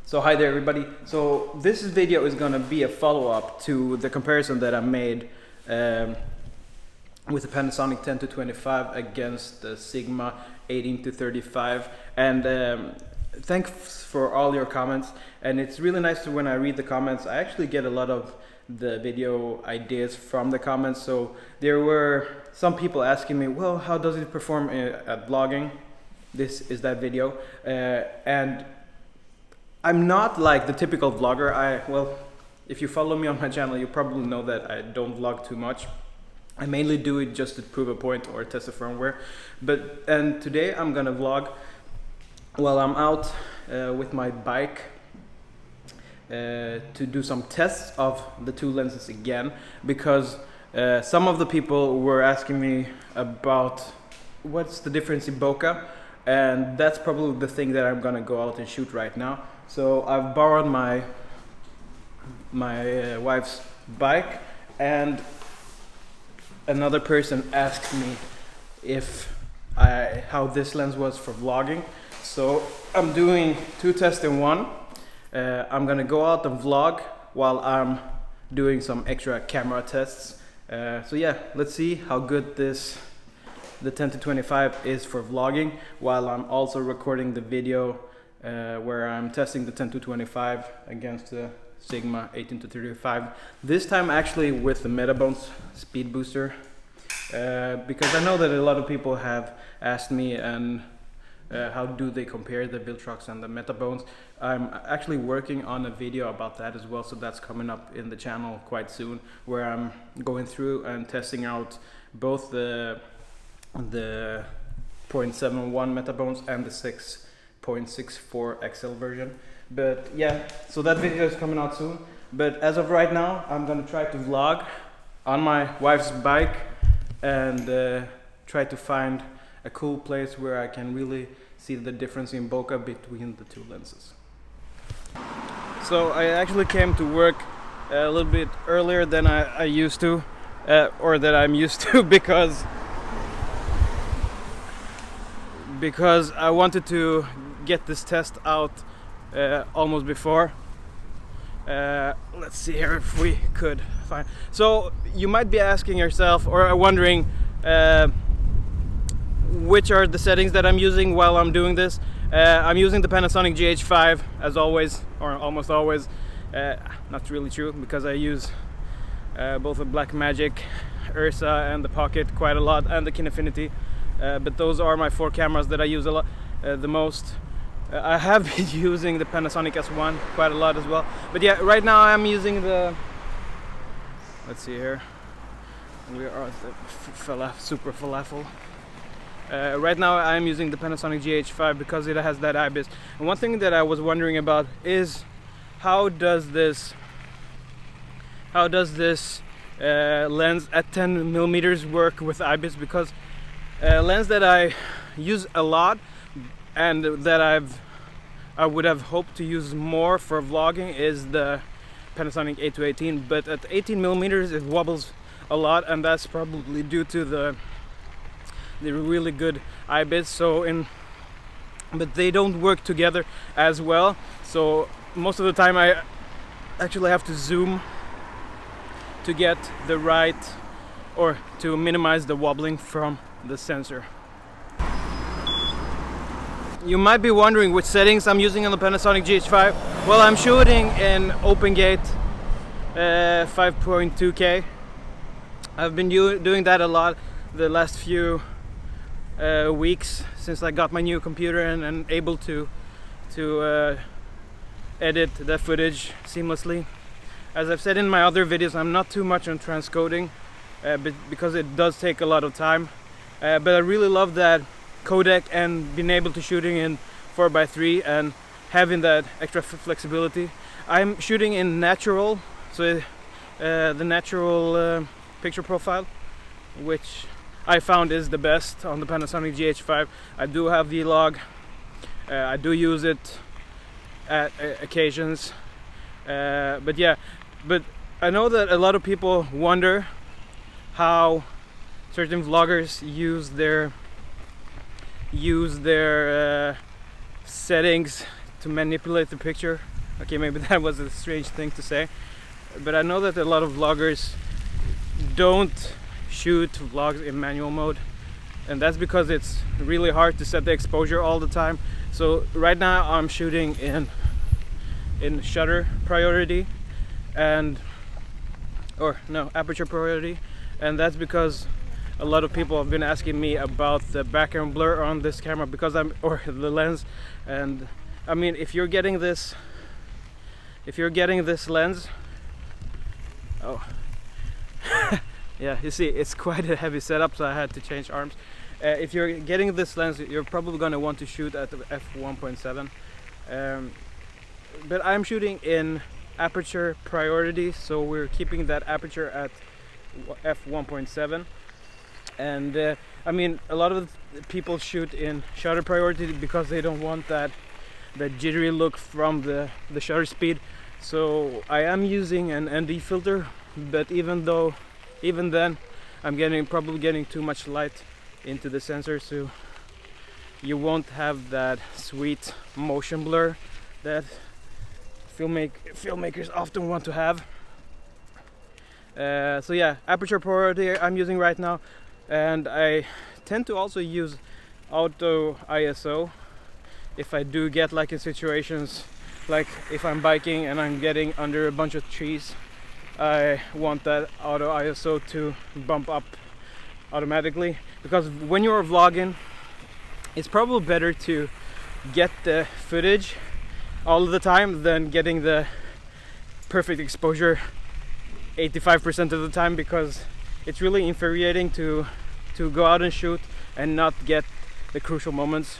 So hi there everybody. So this video is gonna be a follow-up to the comparison that I made with the Panasonic 10-25 against the Sigma 18-35, and thanks for all your comments. And it's really nice when I read the comments. I actually get a lot of the video ideas from the comments. So there were some people asking me, well, how does it perform at vlogging? This is that video, and I'm not like the typical vlogger. Well, if you follow me on my channel, you probably know that I don't vlog too much. I mainly do it just to prove a point or test the firmware. And today I'm gonna vlog while I'm out with my bike to do some tests of the two lenses again, because some of the people were asking me about what's the difference in bokeh, and that's probably the thing that I'm gonna go out and shoot right now. So I've borrowed my wife's bike, and another person asked me how this lens was for vlogging. So I'm doing two tests in one. I'm gonna go out and vlog while I'm doing some extra camera tests. So yeah, let's see how good the 10-25 is for vlogging, while I'm also recording the video where I'm testing the 10-25 against the Sigma 18-35. This time actually with the Metabones speed booster, because I know that a lot of people have asked me and how do they compare the Viltrox and the Metabones. I'm actually working on a video about that as well, so that's coming up in the channel quite soon, where I'm going through and testing out both the 0.71 Metabones and the 6.64 XL version. But yeah, so that video is coming out soon. But as of right now, I'm gonna try to vlog on my wife's bike and try to find a cool place where I can really see the difference in bokeh between the two lenses. So I actually came to work a little bit earlier than I used to, or that I'm used to, because I wanted to get this test out almost before. Let's see here if we could find. So you might be asking yourself or wondering which are the settings that I'm using while I'm doing this. I'm using the Panasonic GH5 as always, or almost always. Not really true, because I use both the Blackmagic, Ursa and the Pocket quite a lot, and the Kinefinity. But those are my four cameras that I use a lot, the most. I have been using the Panasonic S1 quite a lot as well. But yeah, right now I'm using the, let's see here, we are at the Super Falafel. Right now I'm using the Panasonic GH5 because it has that IBIS. And one thing that I was wondering about is how does this lens at 10 millimeters work with IBIS? Because a lens that I use a lot and that I would have hoped to use more for vlogging is the Panasonic 8-18, but at 18 millimeters it wobbles a lot, and that's probably due to the really good IBIS. But they don't work together as well. So most of the time I actually have to zoom to get the right, or to minimize the wobbling from the sensor. You might be wondering which settings I'm using on the Panasonic GH5. Well, I'm shooting in open gate 5.2K. I've been doing that a lot the last few weeks since I got my new computer and able to edit the footage seamlessly. As I've said in my other videos, I'm not too much on transcoding because it does take a lot of time. But I really love that codec and being able to shooting in 4:3 and having that extra flexibility. I'm shooting in natural, so the natural picture profile, which I found is the best on the Panasonic GH5. I do have V-Log. I do use it at occasions, but yeah. But I know that a lot of people wonder how certain vloggers use their settings to manipulate the picture. Okay, maybe that was a strange thing to say, but I know that a lot of vloggers don't shoot vlogs in manual mode, and that's because it's really hard to set the exposure all the time. So right now I'm shooting in shutter priority aperture priority, and that's because a lot of people have been asking me about the background blur on this camera because the lens. And I mean, if you're getting this lens, oh yeah, you see it's quite a heavy setup, so I had to change arms. If you're getting this lens, you're probably going to want to shoot at the f1.7, but I'm shooting in aperture priority, so we're keeping that aperture at f1.7. And I mean, a lot of people shoot in shutter priority because they don't want that jittery look from the shutter speed. So I am using an ND filter, but even then I'm probably getting too much light into the sensor, so you won't have that sweet motion blur that filmmakers often want to have. So yeah, aperture priority I'm using right now, and I tend to also use auto ISO if I do get like in situations like if I'm biking and I'm getting under a bunch of trees. I want that auto ISO to bump up automatically, because when you're vlogging it's probably better to get the footage all of the time than getting the perfect exposure 85% of the time, because it's really infuriating to go out and shoot and not get the crucial moments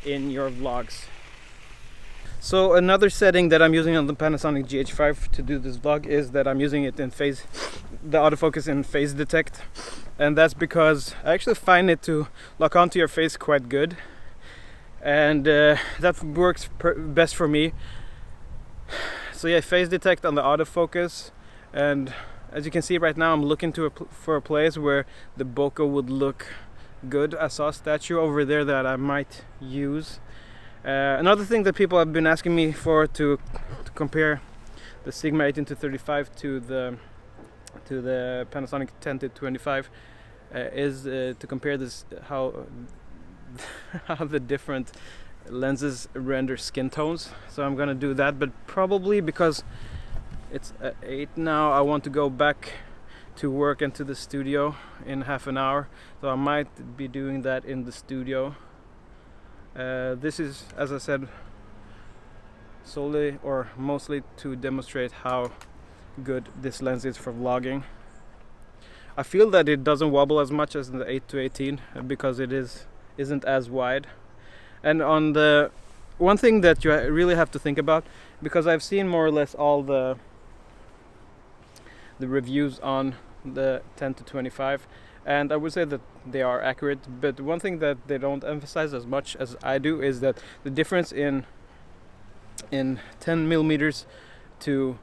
in your vlogs. So another setting that I'm using on the Panasonic GH5 to do this vlog is that I'm using it in the autofocus in phase detect, and that's because I actually find it to lock onto your face quite good, and that works best for me. So yeah, phase detect on the autofocus, and as you can see right now I'm looking for a place where the bokeh would look good. I saw a statue over there that I might use. Another thing that people have been asking me for to compare the Sigma 18-35 to the Panasonic 10-25 is to compare this how the different lenses render skin tones. So I'm gonna do that, but probably because it's 8 now, I want to go back to work and to the studio in half an hour, so I might be doing that in the studio. This is, as I said, solely or mostly to demonstrate how good this lens is for vlogging. I feel that it doesn't wobble as much as the 8-18 because it isn't as wide. And on the one thing that you really have to think about, because I've seen more or less all the reviews on the 10-25, and I would say that they are accurate, but one thing that they don't emphasize as much as I do is that the difference in 10 millimeters to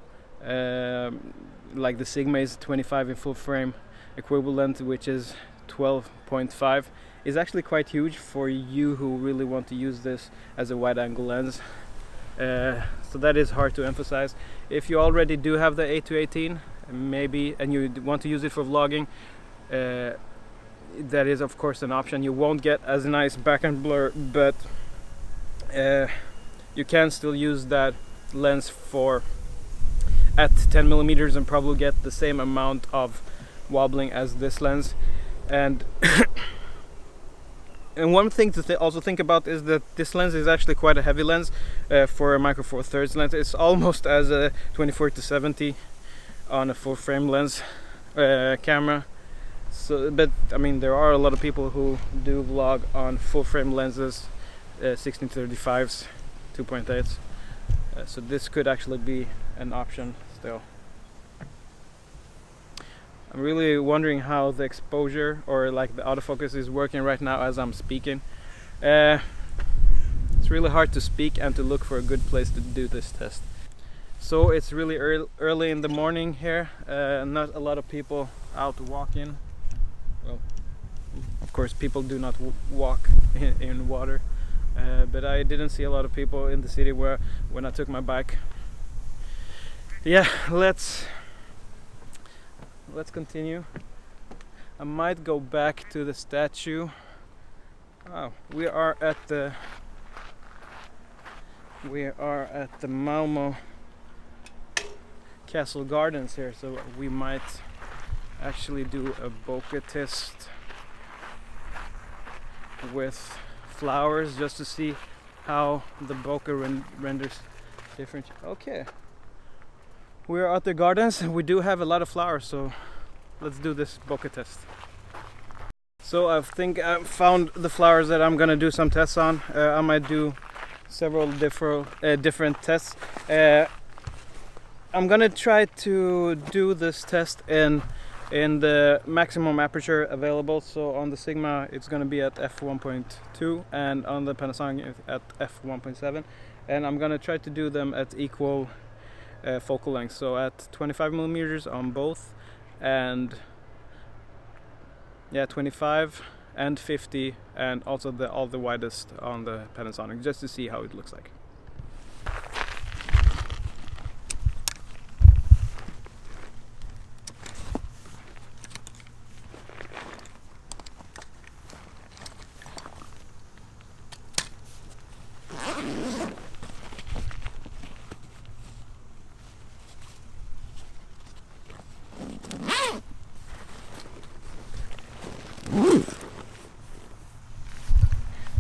like the Sigma is 25 in full frame equivalent, which is 12.5, is actually quite huge for you who really want to use this as a wide angle lens. So that is hard to emphasize. If you already do have the 8-18 maybe, and you want to use it for vlogging, that is of course an option. You won't get as nice background blur, but you can still use that lens at 10 millimeters and probably get the same amount of wobbling as this lens. And and one thing to also think about is that this lens is actually quite a heavy lens for a micro four thirds lens. It's almost as a 24-70 on a full frame lens camera. So, but I mean, there are a lot of people who do vlog on full frame lenses, 16-35s, 2.8s. So this could actually be an option still. I'm really wondering how the exposure or like the autofocus is working right now as I'm speaking. It's really hard to speak and to look for a good place to do this test. So it's really early in the morning here, not a lot of people out walking. Well, of course people do not walk in water, but I didn't see a lot of people in the city when I took my bike. Yeah, let's continue. I might go back to the statue. Oh, we are at the Malmo Castle Gardens here, so we might actually do a bokeh test with flowers just to see how the bokeh renders different. Okay, we're at the gardens and we do have a lot of flowers, so let's do this bokeh test. So I think I found the flowers that I'm gonna do some tests on. I might do several different tests. I'm gonna try to do this test in the maximum aperture available. So on the Sigma it's gonna be at f1.2 and on the Panasonic at f1.7, and I'm gonna try to do them at equal focal length, so at 25 millimeters on both, and yeah, 25 and 50, and also all the widest on the Panasonic, just to see how it looks like.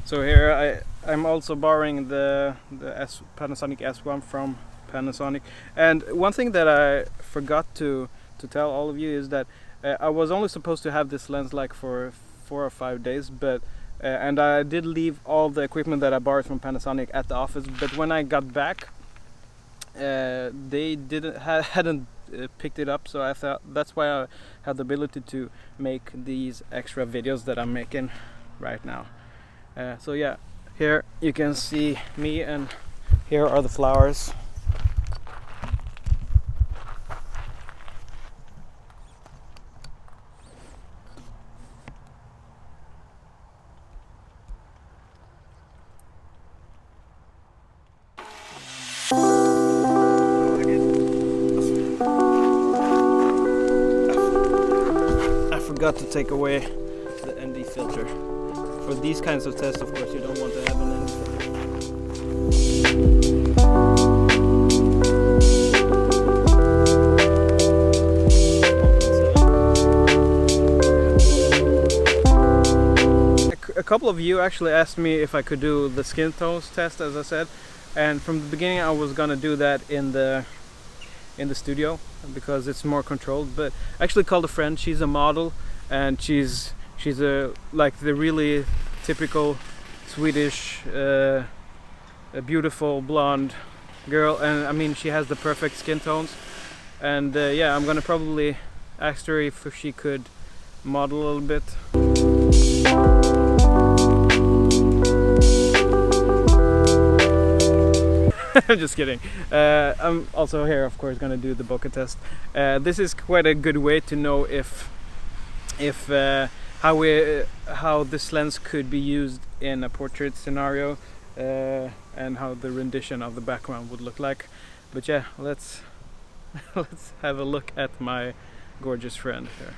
So here I'm also borrowing the Panasonic S1 from Panasonic, and one thing that I forgot to tell all of you is that I was only supposed to have this lens like for 4 or 5 days, but and I did leave all the equipment that I borrowed from Panasonic at the office, but when I got back they hadn't picked it up, so I thought that's why I had the ability to make these extra videos that I'm making right now. So yeah, here you can see me, and here are the flowers. I forgot to take away the ND filter. For these kinds of tests, of course, you don't want to have an ND filter. A couple of you actually asked me if I could do the skin tones test, as I said, and from the beginning I was gonna do that in the studio because it's more controlled. But I actually called a friend. She's a model, and she's a like the really typical Swedish a beautiful blonde girl, and I mean she has the perfect skin tones, and yeah, I'm gonna probably ask her if she could model a little bit. I'm just kidding. I'm also here, of course, gonna do the bokeh test. This is quite a good way to know if how this lens could be used in a portrait scenario, and how the rendition of the background would look like. But yeah, let's have a look at my gorgeous friend here.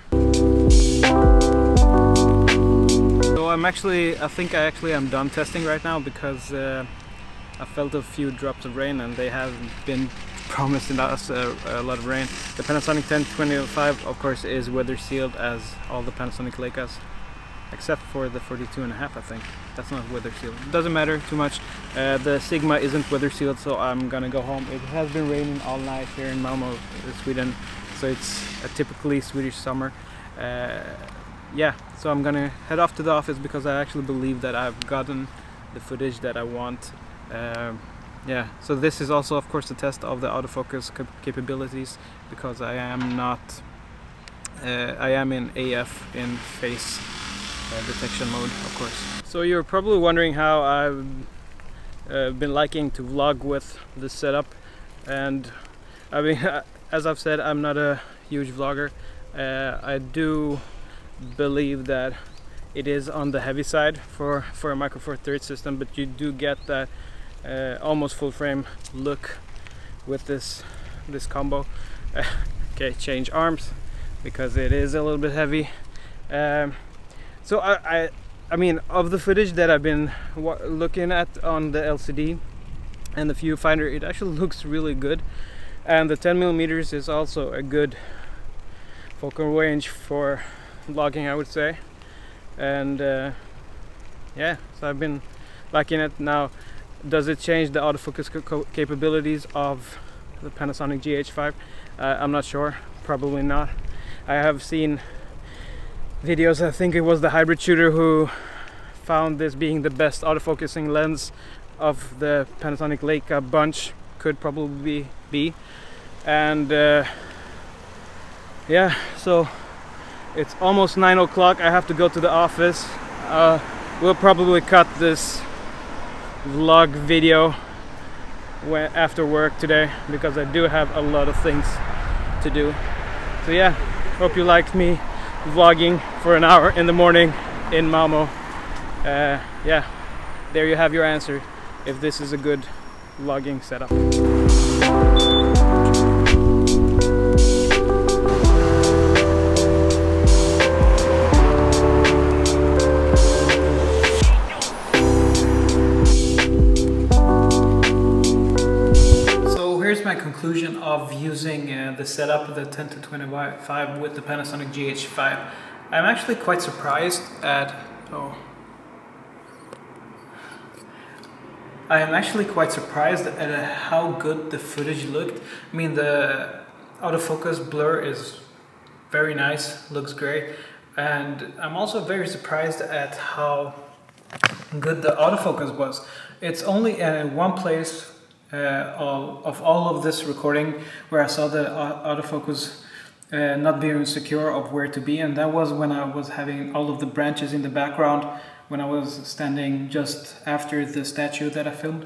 So I think I actually am done testing right now, because I felt a few drops of rain, and they have been promising us a lot of rain. The Panasonic 1025 of course is weather sealed, as all the Panasonic Leicas, except for the 42.5, I think. That's not weather sealed. It doesn't matter too much. The Sigma isn't weather sealed, so I'm gonna go home. It has been raining all night here in Malmo, Sweden, so it's a typically Swedish summer. Yeah, so I'm gonna head off to the office because I actually believe that I've gotten the footage that I want. Yeah, so this is also of course the test of the autofocus capabilities, because I am in AF, in face detection mode, of course. So you're probably wondering how I've been liking to vlog with this setup, and I mean, as I've said, I'm not a huge vlogger. I do believe that it is on the heavy side for a Micro Four Thirds system, but you do get that almost full frame look with this combo. Okay, change arms because it is a little bit heavy. So I mean, of the footage that I've been looking at on the LCD and the viewfinder, it actually looks really good, and the 10mm is also a good focal range for vlogging, I would say. And yeah, so I've been liking it. Now, does it change the autofocus capabilities of the Panasonic GH5? I'm not sure, probably not. I have seen videos, I think it was the hybrid shooter who found this being the best autofocusing lens of the Panasonic Leica bunch, could probably be. And yeah, so it's almost 9 o'clock. I have to go to the office. We'll probably cut this vlog video after work today because I do have a lot of things to do. So yeah, hope you liked me vlogging for an hour in the morning in Malmo. Yeah, there you have your answer if this is a good vlogging setup. Here's my conclusion of using the setup, the 10-25 with the Panasonic GH5. I'm actually quite surprised at how good the footage looked. I mean, the autofocus blur is very nice, looks great, and I'm also very surprised at how good the autofocus was. It's only in one place of all of this recording where I saw the autofocus not being secure of where to be, and that was when I was having all of the branches in the background when I was standing just after the statue that I filmed.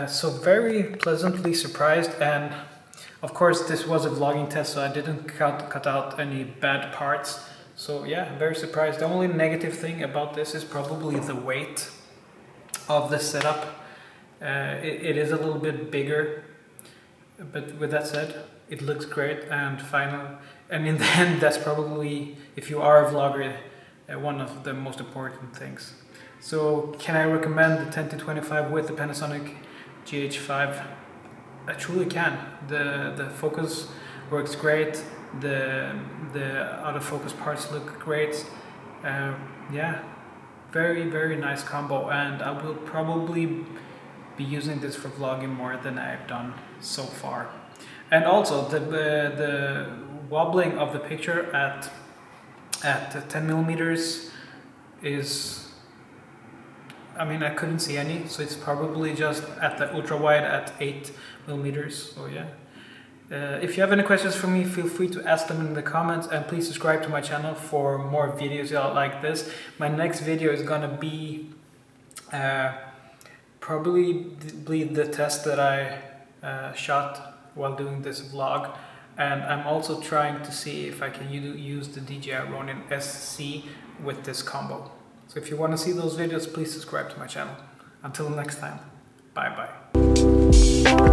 So very pleasantly surprised, and of course this was a vlogging test, so I didn't cut out any bad parts. So yeah, very surprised. The only negative thing about this is probably the weight of the setup. It is a little bit bigger, but with that said, it looks great and final. And in the end, that's probably, if you are a vlogger, one of the most important things. So, can I recommend the 10-25 with the Panasonic GH5? I truly can. The focus works great. The autofocus parts look great. Yeah, very nice combo, and I will probably be using this for vlogging more than I've done so far. And also the wobbling of the picture at 10mm is, I mean, I couldn't see any, so it's probably just at the ultra wide at 8mm. So yeah, if you have any questions for me, feel free to ask them in the comments, and please subscribe to my channel for more videos like this. My next video is gonna be probably the test that I shot while doing this vlog, and I'm also trying to see if I can use the DJI Ronin SC with this combo. So if you want to see those videos, please subscribe to my channel. Until next time, bye bye.